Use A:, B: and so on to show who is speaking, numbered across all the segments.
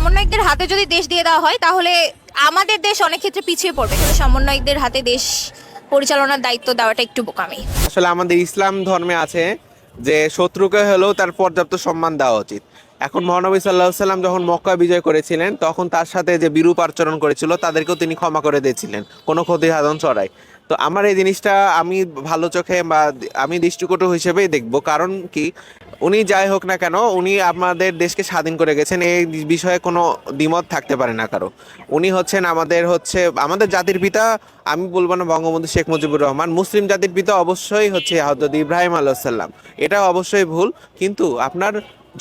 A: সমন্বয়কদের হাতে যদি দেশ দিয়ে দেওয়া হয় তাহলে আমাদের দেশ অনেক ক্ষেত্রে পিছিয়ে পড়বে। সমন্বয়কদের হাতে দেশ পরিচালনার দায়িত্ব দেওয়াটা একটু বোকামি।
B: আসলে আমাদের ইসলাম ধর্মে আছে যে শত্রুকে হলেও তার পর্যাপ্ত সম্মান দেওয়া উচিত। এখন মহানবী সাল্লাল্লাহু আলাইহি সাল্লাম যখন মক্কা বিজয় করেছিলেন তখন তার সাথে যে বিরূপ আচরণ করেছিল তাদেরকেও তিনি ক্ষমা করে দিয়েছিলেন কোনো ক্ষতি সাধন ছড়াই। তো আমার এই জিনিসটা আমি ভালো চোখে বা আমি দৃষ্টিকটু হিসেবেই দেখব, কারণ কি উনি যাই হোক না কেন উনি আমাদের দেশকে স্বাধীন করে গেছেন, এই বিষয়ে কোনো দ্বিমত থাকতে পারে না কারো। উনি হচ্ছেন আমাদের জাতির পিতা। আমি বলবো না বঙ্গবন্ধু শেখ মুজিবুর রহমান, মুসলিম জাতির পিতা অবশ্যই হচ্ছে হযরত ইব্রাহিম আলাইহিস সালাম। এটা অবশ্যই ভুল, কিন্তু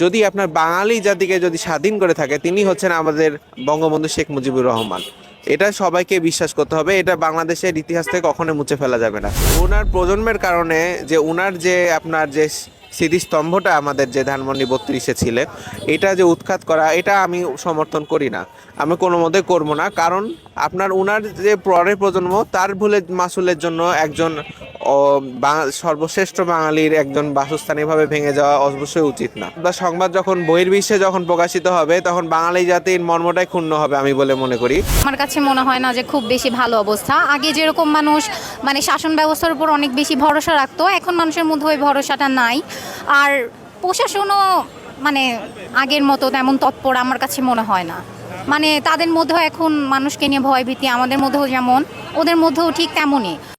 B: যদি আপনার বাঙালি জাতিকে যদি স্বাধীন করে থাকে তিনি হচ্ছেন আমাদের বঙ্গবন্ধু শেখ মুজিবুর রহমান। এটা সবাইকে বিশ্বাস করতে হবে, এটা বাংলাদেশের ইতিহাস থেকে কখনো মুছে ফেলা যাবে না। ওনার প্রজন্মের কারণে যে ওনার যে আপনার যে স্মৃতিস্তম্ভটা আমাদের যে ধানমন্ডি 32-এ ছিল, এটা যে উৎখাত করা, এটা আমি সমর্থন করি না, আমি কোনো মতে করবো না। কারণ উনার যে পরের প্রজন্ম তার ভুলে মাসুলের জন্য একজন সর্বশ্রেষ্ঠ বাঙালির একজন বাসস্থান এভাবে ভেঙে যাওয়া অবশ্যই উচিত না। বা সংবাদ যখন বহির্বিশ্বে যখন প্রকাশিত হবে তখন বাঙালি জাতির মর্মটাই ক্ষুণ্ণ হবে আমি বলে মনে করি।
C: আমার কাছে মনে হয় না যে খুব বেশি ভালো অবস্থা। আগে যেরকম মানুষ শাসন ব্যবস্থার উপর অনেক বেশি ভরসা রাখতো, এখন মানুষের মধ্যে ওই ভরসাটা নাই। আর প্রশাসনও আগের মতো তেমন তৎপর আমার কাছে মনে হয় না। তাদের মধ্যেও এখন মানুষকে নিয়ে ভয়ভীতি, আমাদের মধ্যেও যেমন ওদের মধ্যেও ঠিক তেমনই।